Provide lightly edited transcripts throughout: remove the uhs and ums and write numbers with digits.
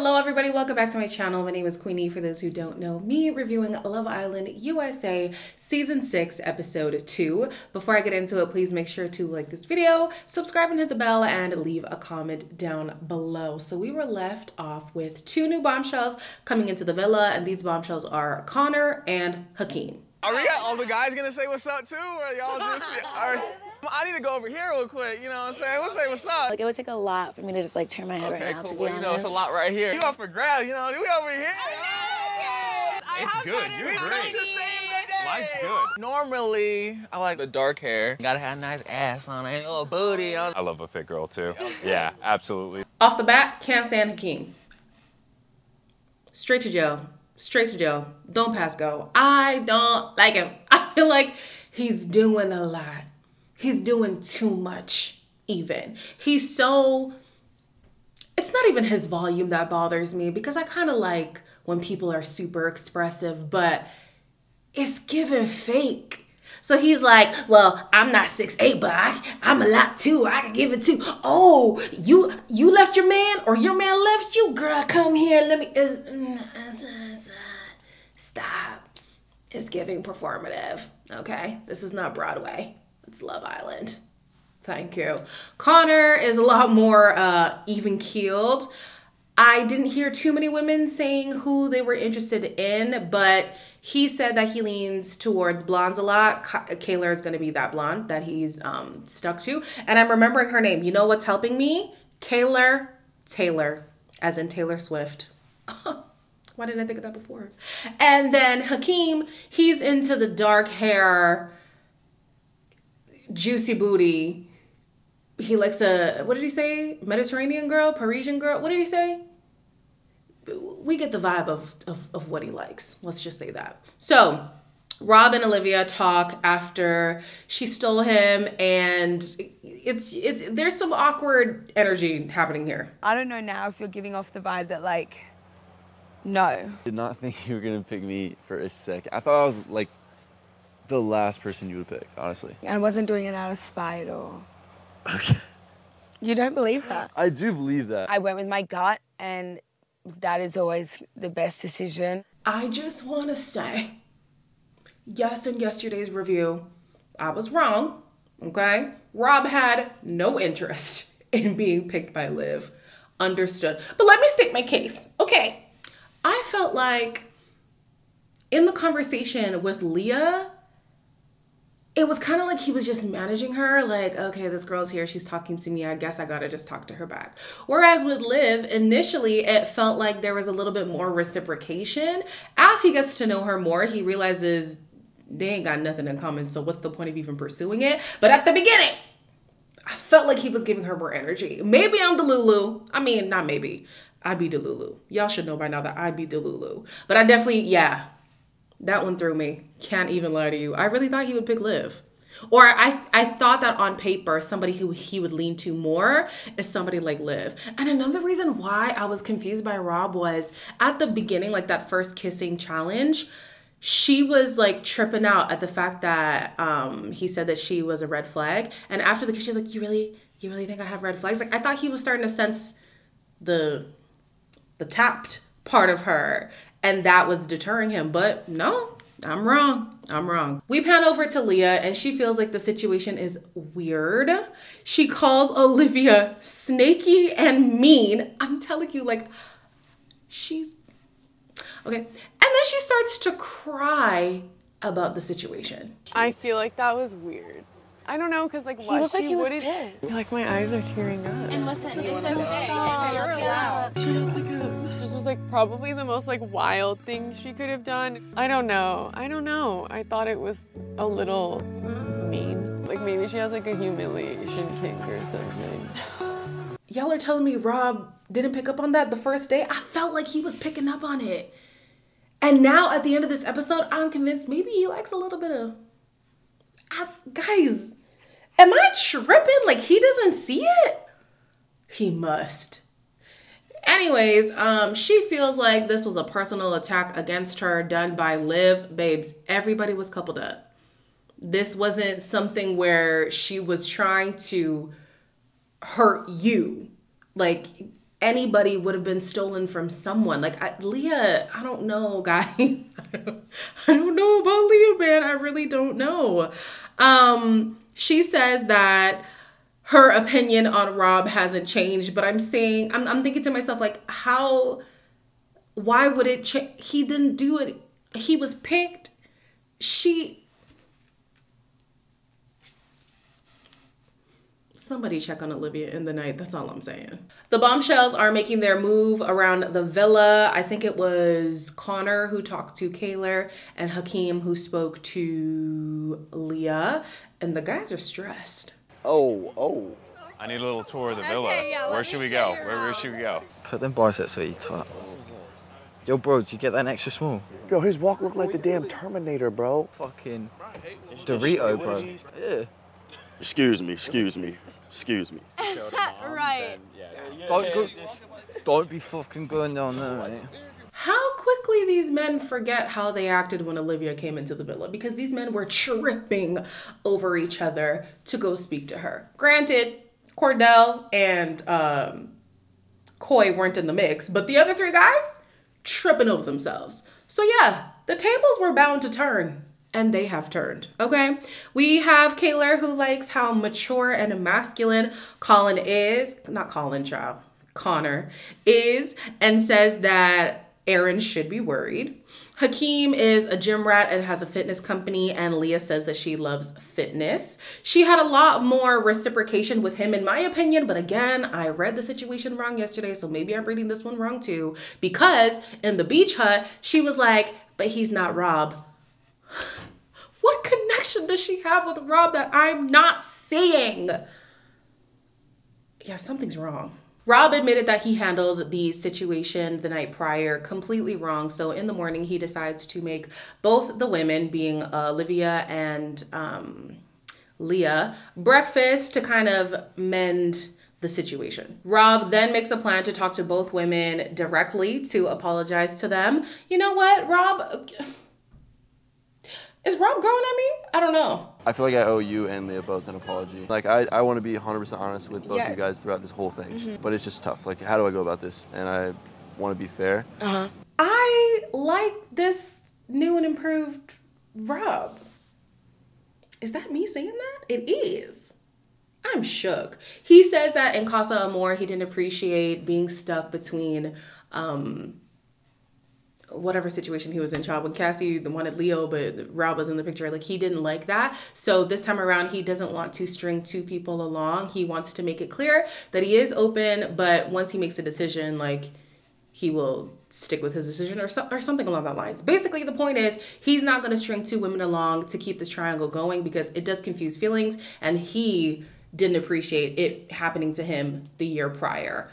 Hello everybody, welcome back to my channel. My name is Queenie. For those who don't know me, reviewing Love Island USA Season 6, Episode 2. Before I get into it, please make sure to like this video, subscribe and hit the bell, and leave a comment down below. So we were left off with two new bombshells coming into the villa, and these bombshells are Connor and Hakeem. Are we all the guys gonna say what's up too, or y'all just, I need to go over here real quick, you know what I'm saying? We'll say what's up. Like, it would take a lot for me to just like turn my head right now, cool. to be Well, honest. you know, it's a lot right here. You up for grabs, you know, we over here. It's good, you're great. Life's good. Normally, I like the dark hair. Gotta have a nice ass on it, a little booty on. I love a fit girl too. Yeah, absolutely. Off the bat, can't stand Hakeem. Straight to jail. Straight to jail. Don't pass go. I don't like him. I feel like he's doing a lot. He's doing too much, even. He's so... It's not even his volume that bothers me, because I kind of like when people are super expressive, but it's giving fake. So he's like, well, I'm not 6'8", but I'm a lot too. I can give it too. Oh, you left your man, or your man left you? Girl, come here. Let me... Stop. It's giving performative, okay? This is not Broadway. It's Love Island. Thank you. Connor is a lot more even-keeled. I didn't hear too many women saying who they were interested in, but he said that he leans towards blondes a lot. Kayla is going to be that blonde that he's stuck to. And I'm remembering her name. You know what's helping me? Kayla Taylor, as in Taylor Swift. Why didn't I think of that before? And then Hakeem, he's into the dark hair, juicy booty. He likes a, what did he say? Mediterranean girl? Parisian girl? What did he say? We get the vibe of what he likes. Let's just say that. So Rob and Olivia talk after she stole him, and there's some awkward energy happening here. I don't know now if you're giving off the vibe that, like, no. Did not think you were gonna pick me for a second. I thought I was like the last person you would pick, honestly. I wasn't doing it out of spite or... Okay. You don't believe that? I do believe that. I went with my gut, and that is always the best decision. I just want to say, yes, in yesterday's review, I was wrong, okay? Rob had no interest in being picked by Liv. Understood. But let me state my case, okay? I felt like in the conversation with Leah, it was kind of like he was just managing her. Like, okay, this girl's here. She's talking to me. I guess I got to just talk to her back. Whereas with Liv, initially, it felt like there was a little bit more reciprocation. As he gets to know her more, he realizes they ain't got nothing in common. So what's the point of even pursuing it? But at the beginning, I felt like he was giving her more energy. Maybe I'm Delulu. I mean, not maybe. I'd be Delulu. Y'all should know by now that I'd be Delulu. But I definitely, yeah, that one threw me. Can't even lie to you. I really thought he would pick Liv. Or I thought that on paper, somebody who he would lean to more is somebody like Liv. And another reason why I was confused by Rob was at the beginning, like that first kissing challenge, she was like tripping out at the fact that he said that she was a red flag. And after the kiss, she's like, you really think I have red flags? Like, I thought he was starting to sense the tapped part of her, and that was deterring him. But no, I'm wrong. I'm wrong. We pan over to Leah, and she feels like the situation is weird. She calls Olivia snaky and mean. I'm telling you, like, she's... Okay. And then she starts to cry about the situation. I feel like that was weird. I don't know, because, like, He looked like he was pissed. Like, my eyes are tearing up. And listen, it's so This was, like, probably the most, like, wild thing she could have done. I don't know. I thought it was a little mean. Like, maybe she has, like, a humiliation kink or something. Y'all are telling me Rob didn't pick up on that the first day? I felt like he was picking up on it. And now at the end of this episode, I'm convinced maybe he likes a little bit of... guys, am I tripping? Like, he doesn't see it? He must. Anyways, she feels like this was a personal attack against her done by Liv. Babes, everybody was coupled up. This wasn't something where she was trying to hurt you. Like, anybody would have been stolen from someone. Like Leah, I don't know, guys. I don't know about Leah, man. I really don't know. She says that her opinion on Rob hasn't changed, but I'm thinking to myself, like, why would it change? He didn't do it. He was picked. Somebody check on Olivia in the night. That's all I'm saying. The bombshells are making their move around the villa. I think it was Connor who talked to Kaylor and Hakeem who spoke to Leah. And the guys are stressed. Oh. I need a little tour of the villa. Where should we go? Where should we go? Put them biceps at you, twat. Yo, bro, did you get that extra small? Yo, his walk looked like the damn Terminator, bro. Fucking Dorito, bro. Yeah. Excuse me. Right. Don't be fucking going down there, mate. How quickly these men forget how they acted when Olivia came into the villa, because these men were tripping over each other to go speak to her. Granted, Cordell and Coy weren't in the mix, but the other three guys tripping over themselves. So yeah, the tables were bound to turn. And they have turned, okay? We have Kaylor, who likes how mature and masculine Connor is, and says that Aaron should be worried. Hakeem is a gym rat and has a fitness company, and Leah says that she loves fitness. She had a lot more reciprocation with him, in my opinion, but again, I read the situation wrong yesterday, so maybe I'm reading this one wrong too, because in the beach hut, she was like, but he's not Rob. What connection does she have with Rob that I'm not seeing? Yeah, something's wrong. Rob admitted that he handled the situation the night prior completely wrong. So in the morning, he decides to make both the women, being Olivia and Leah, breakfast to kind of mend the situation. Rob then makes a plan to talk to both women directly to apologize to them. You know what, Rob? Is Rob growing on me? I don't know. I feel like I owe you and Leah both an apology. Like, I want to be 100% honest with both you guys throughout this whole thing. But it's just tough. Like, how do I go about this? And I want to be fair. I like this new and improved Rob. Is that me saying that? It is. I'm shook. He says that in Casa Amor, he didn't appreciate being stuck between whatever situation he was in, child. When Cassie wanted Leo, but Rob was in the picture, like, he didn't like that. So this time around, he doesn't want to string two people along. He wants to make it clear that he is open, but once he makes a decision, like, he will stick with his decision or something along that lines. Basically, the point is he's not going to string two women along to keep this triangle going, because it does confuse feelings, and he didn't appreciate it happening to him the year prior.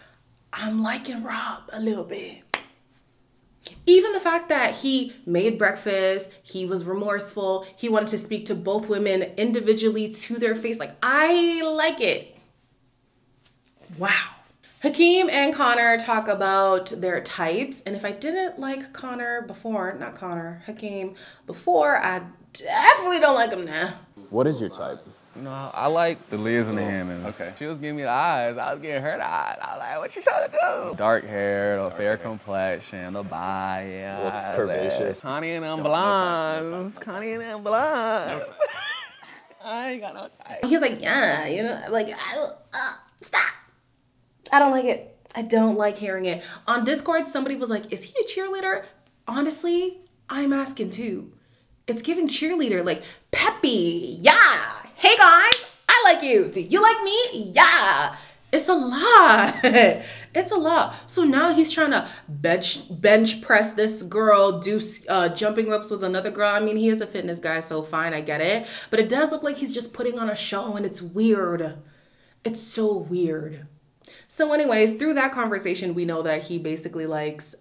I'm liking Rob a little bit. Even the fact that he made breakfast, he was remorseful, he wanted to speak to both women individually to their face. Like, I like it. Wow. Hakeem and Connor talk about their types. And if I didn't like Hakeem before, I definitely don't like him now. What is your type? No, I like the Liz and the Hammonds. Okay. She was giving me the eyes. I was getting her the eyes. I was like, what you trying to do? Dark hair, the fair complexion, the bias. Curvaceous. Connie and them blondes. Connie and them blondes. I ain't got no type. He was like, yeah, you know, like, stop. I don't like it. I don't like hearing it. On Discord, somebody was like, is he a cheerleader? Honestly, I'm asking too. It's giving cheerleader, like, peppy, yeah. Hey guys, I like you. Do you like me? Yeah. It's a lot. It's a lot. So now he's trying to bench press this girl, do jumping ropes with another girl. I mean, he is a fitness guy, so fine, I get it. But it does look like he's just putting on a show, and it's weird. It's so weird. So anyways, through that conversation, we know that he basically likes,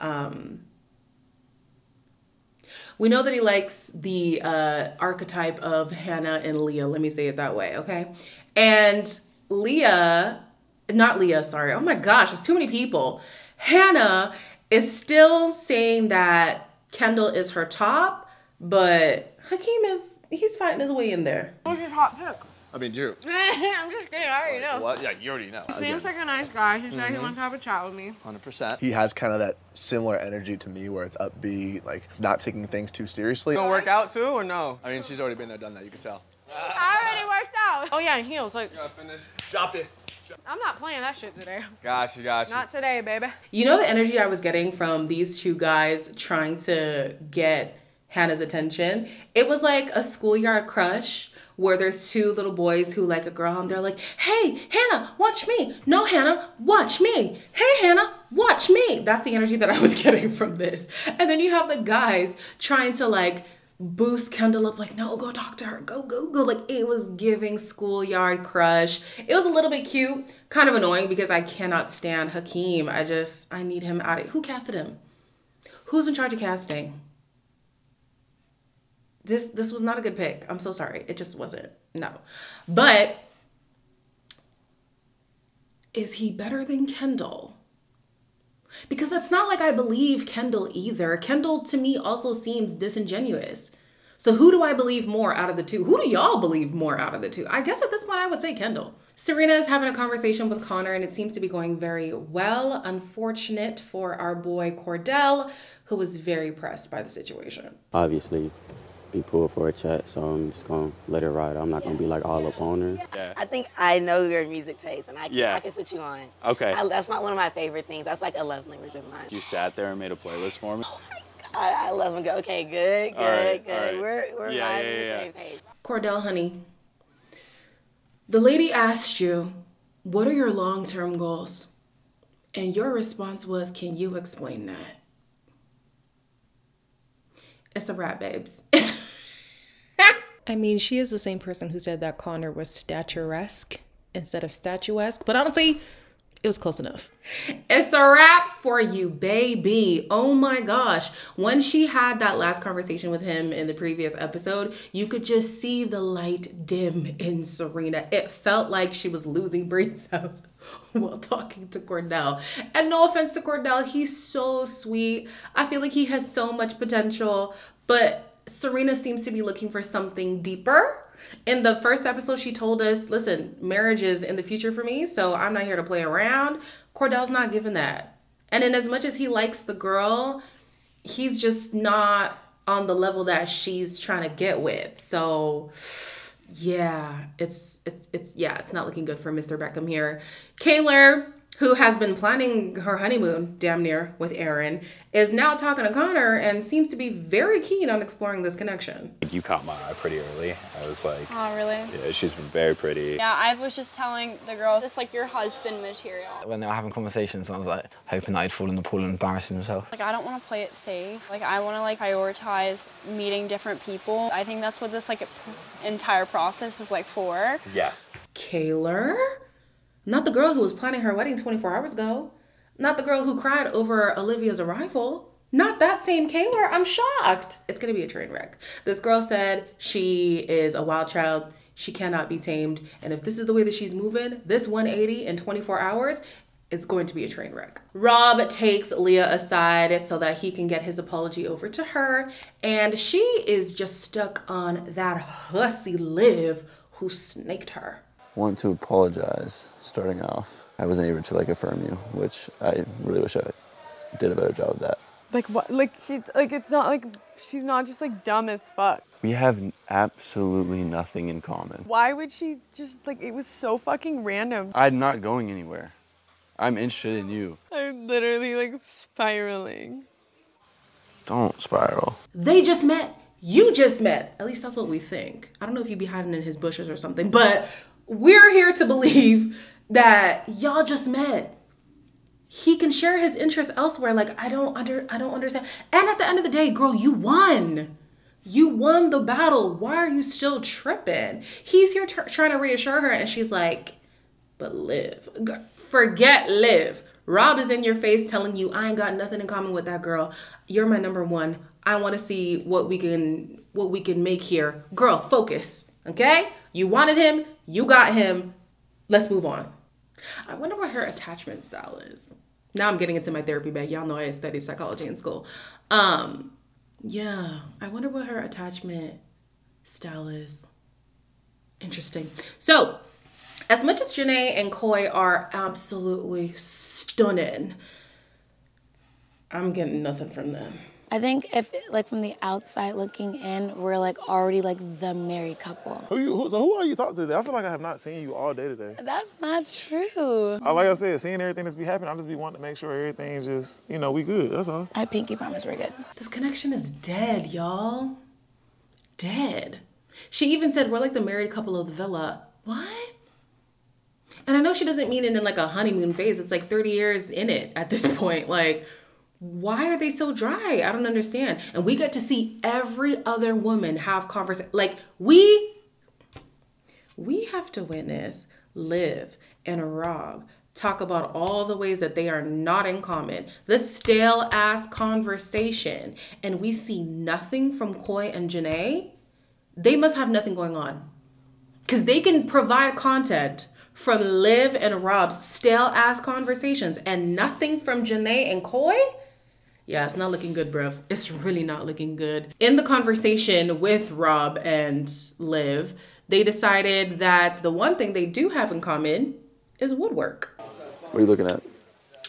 we know that he likes the archetype of Hannah and Leah. Let me say it that way, okay? And oh my gosh, there's too many people. Hannah is still saying that Kendall is her top, but Hakeem he's fighting his way in there. Who's your top pick? I mean, you. I'm just kidding. I already know. What? Yeah, you already know. He seems like a nice guy. He said he wants to have a chat with me. 100%. He has kind of that similar energy to me where it's upbeat, like not taking things too seriously. You gonna work out too or no? I mean, she's already been there, done that. You can tell. I already worked out. Oh yeah, and heels. Like, You gotta finish. Drop it. I'm not playing that shit today. Gotcha. Not today, baby. You know the energy I was getting from these two guys trying to get Hannah's attention? It was like a schoolyard crush where there's two little boys who like a girl and they're like, hey, Hannah, watch me. No, Hannah, watch me. Hey, Hannah, watch me. That's the energy that I was getting from this. And then you have the guys trying to like boost Kendall up, like, no, go talk to her. Go. Like, it was giving schoolyard crush. It was a little bit cute, kind of annoying because I cannot stand Hakeem. I need him out of, who casted him? Who's in charge of casting? This was not a good pick. I'm so sorry. It just wasn't. No. But is he better than Kendall? Because that's not like I believe Kendall either. Kendall to me also seems disingenuous. So who do I believe more out of the two? Who do y'all believe more out of the two? I guess at this point I would say Kendall. Serena is having a conversation with Connor and it seems to be going very well. Unfortunate for our boy Cordell, who was very pressed by the situation. Obviously, be pulled for a chat, so I'm just gonna let it ride. I'm not gonna be like all up on her. Yeah. I think I know your music taste, and I can put you on. Okay. That's one of my favorite things. That's like a love language of mine. You sat there and made a playlist for me. Oh my God, I love and go. Okay, good. All right. We're vibing the same page. Cordell, honey, the lady asked you, what are your long-term goals? And your response was, can you explain that? It's a wrap, babes. I mean, she is the same person who said that Connor was statuesque instead of statuesque, but honestly, it was close enough. It's a wrap for you, baby. Oh my gosh. When she had that last conversation with him in the previous episode, you could just see the light dim in Serena. It felt like she was losing brain cells while talking to Cordell. And no offense to Cordell, he's so sweet. I feel like he has so much potential, but Serena seems to be looking for something deeper. In the first episode, she told us, listen, marriage is in the future for me, so I'm not here to play around. Cordell's not giving that. And in as much as he likes the girl, he's just not on the level that she's trying to get with. So yeah, it's not looking good for Mr. Beckham here. Kaylor, who has been planning her honeymoon damn near with Aaron, is now talking to Connor and seems to be very keen on exploring this connection. You caught my eye pretty early. I was like, oh, really? Yeah, she's been very pretty. Yeah, I was just telling the girls, it's like your husband material. When they were having conversations, I was like hoping that he'd fall in the pool and embarrass himself. Like, I don't want to play it safe. Like, I want to like prioritize meeting different people. I think that's what this like entire process is like for. Yeah. Kaylor? Not the girl who was planning her wedding 24 hours ago. Not the girl who cried over Olivia's arrival. Not that same Kaylor. I'm shocked. It's going to be a train wreck. This girl said she is a wild child. She cannot be tamed. And if this is the way that she's moving, this 180 in 24 hours, it's going to be a train wreck. Rob takes Leah aside so that he can get his apology over to her. And she is just stuck on that hussy Liv who snaked her. Want to apologize starting off. I wasn't able to like affirm you, which I really wish I did a better job of that. Like what? Like it's not like she's not just like dumb as fuck. We have absolutely nothing in common. Why would she just like, it was so fucking random. I'm not going anywhere. I'm interested in you. I'm literally like spiraling. Don't spiral. They just met. You just met. At least that's what we think. I don't know if you'd be hiding in his bushes or something, but we're here to believe that y'all just met. He can share his interests elsewhere. Like, I don't understand. And at the end of the day, girl, you won. You won the battle. Why are you still tripping? He's here trying to reassure her, and she's like, but Liv. Forget Liv. Rob is in your face telling you, I ain't got nothing in common with that girl. You're my number one. I want to see what we can make here. Girl, focus. Okay? You wanted him. You got him. Let's move on. I wonder what her attachment style is. Now I'm getting into my therapy bag. Y'all know I studied psychology in school. Yeah, I wonder what her attachment style is. Interesting. So, as much as Janae and Coy are absolutely stunning, I'm getting nothing from them. I think if, like, from the outside looking in, we're, like, already, like, the married couple. So who are you talking to today? I feel like I have not seen you all day today. That's not true. Like I said, seeing everything that's be happening, I just be wanting to make sure everything's just, you know, we good, that's all. I pinky promise we're good. This connection is dead, y'all. Dead. She even said, we're like the married couple of the villa. What? And I know she doesn't mean it in, like, a honeymoon phase. It's, like, 30 years in it at this point. Like, why are they so dry? I don't understand. And we get to see every other woman have conversation. Like, we have to witness Liv and Rob talk about all the ways that they are not in common. The stale ass conversation. And we see nothing from Coy and Janae. They must have nothing going on. Because they can provide content from Liv and Rob's stale ass conversations and nothing from Janae and Coy. Yeah, it's not looking good, bruv. It's really not looking good. In the conversation with Rob and Liv, they decided that the one thing they do have in common is woodwork. What are you looking at?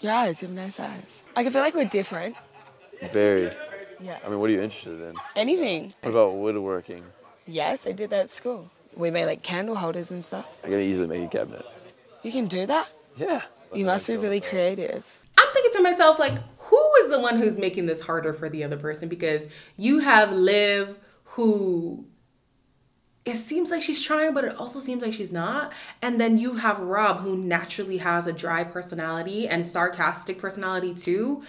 Your eyes, you have nice eyes. Like, I feel like we're different. Very. Yeah. I mean, what are you interested in? Anything. What about woodworking? Yes, I did that at school. We made, like, candle holders and stuff. I can easily make a cabinet. You can do that? Yeah. You must be really creative. I'm thinking to myself, like, who is the one who's making this harder for the other person? Because you have Liv, who it seems like she's trying, but it also seems like she's not. And then you have Rob, who naturally has a dry personality and sarcastic personality too.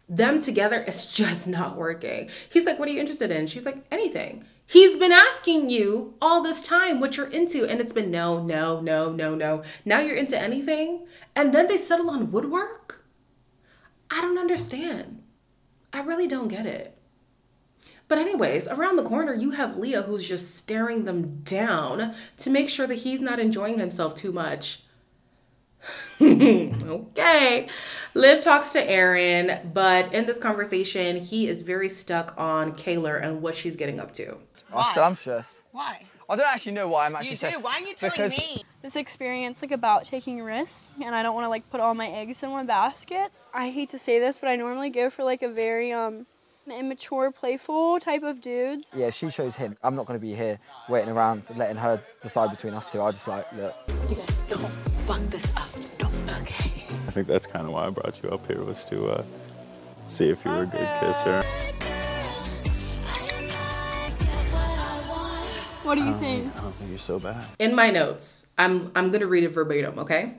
Them together, it's just not working. He's like, what are you interested in? She's like, anything. He's been asking you all this time what you're into, and it's been no, no, no, no, no. Now you're into anything? And then they settle on woodwork? I don't understand. I really don't get it. But anyways, around the corner, you have Leah, who's just staring them down to make sure that he's not enjoying himself too much. Okay. Liv talks to Aaron, but in this conversation, he is very stuck on Kaylor and what she's getting up to. I'm stressed. Why? I don't actually know why I'm actually You do? Why aren't you telling me? This experience, like, about taking risks, and I don't want to, like, put all my eggs in one basket. I hate to say this, but I normally go for, like, a very immature, playful type of dudes. Yeah, if she chose him, I'm not going to be here waiting around letting her decide between us two. I just like, look. You guys don't fuck this up. Don't, okay? I think that's kind of why I brought you up here, was to see if you were a good kisser. What do you think? I don't think you're so bad. In my notes, I'm gonna read it verbatim, okay?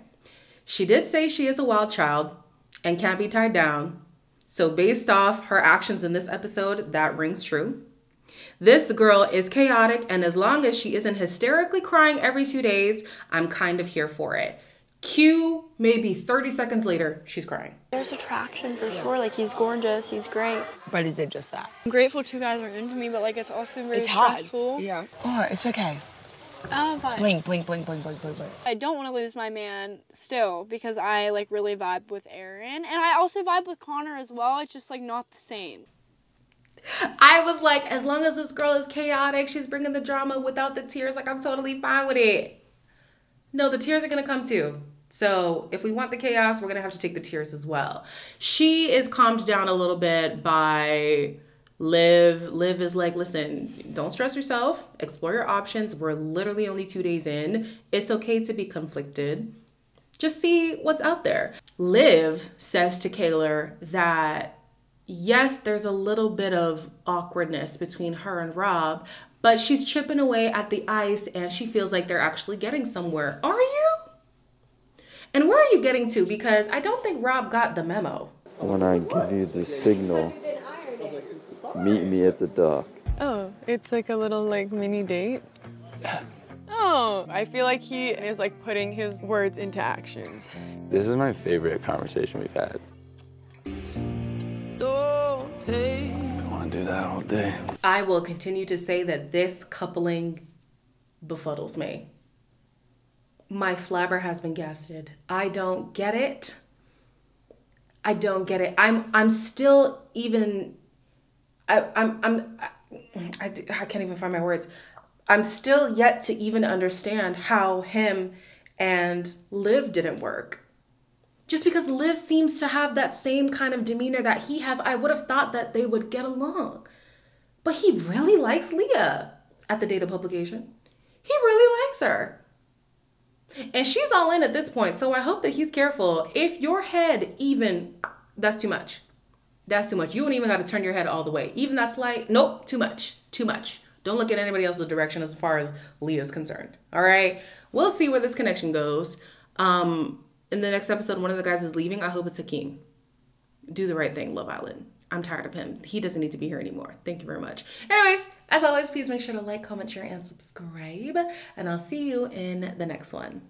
She did say she is a wild child and can't be tied down. So based off her actions in this episode, that rings true. This girl is chaotic, and as long as she isn't hysterically crying every 2 days, I'm kind of here for it. Cue, maybe 30 seconds later, she's crying. There's attraction for sure. Like, he's gorgeous, he's great. But is it just that? I'm grateful 2 guys are into me, but, like, it's also very It's hard. stressful. Yeah. Oh, it's okay. I'm fine. Blink, blink, blink, blink, blink, blink, blink. I don't want to lose my man still because I, like, really vibe with Aaron. And I also vibe with Connor as well. It's just, like, not the same. I was like, as long as this girl is chaotic, she's bringing the drama without the tears, like, I'm totally fine with it. No, the tears are gonna come too. So if we want the chaos, we're gonna have to take the tears as well. She is calmed down a little bit by Liv. Liv is like, listen, don't stress yourself. Explore your options. We're literally only 2 days in. It's okay to be conflicted. Just see what's out there. Liv says to Kaylor that yes, there's a little bit of awkwardness between her and Rob, but she's chipping away at the ice and she feels like they're actually getting somewhere. Are you? And where are you getting to? Because I don't think Rob got the memo. When I give you the signal, meet me at the dock. Oh, it's like a little, like, mini date? Oh, I feel like he is, like, putting his words into actions. This is my favorite conversation we've had. I want to do that all day. I will continue to say that this coupling befuddles me. My flabber has been gasted. I don't get it. I don't get it. I'm still even. I can't even find my words. I'm still yet to even understand how him and Liv didn't work. Just because Liv seems to have that same kind of demeanor that he has, I would have thought that they would get along. But he really likes Leah at the date of publication. He really likes her. And she's all in at this point, so I hope that he's careful. If your head even, that's too much. That's too much. You wouldn't even got to turn your head all the way. Even that slight, nope, too much. Too much. Don't look at anybody else's direction as far as Leah's concerned. All right? We'll see where this connection goes. In the next episode, one of the guys is leaving. I hope it's Hakeem. Do the right thing, Love Island. I'm tired of him. He doesn't need to be here anymore. Thank you very much. Anyways, as always, please make sure to like, comment, share, and subscribe. And I'll see you in the next one.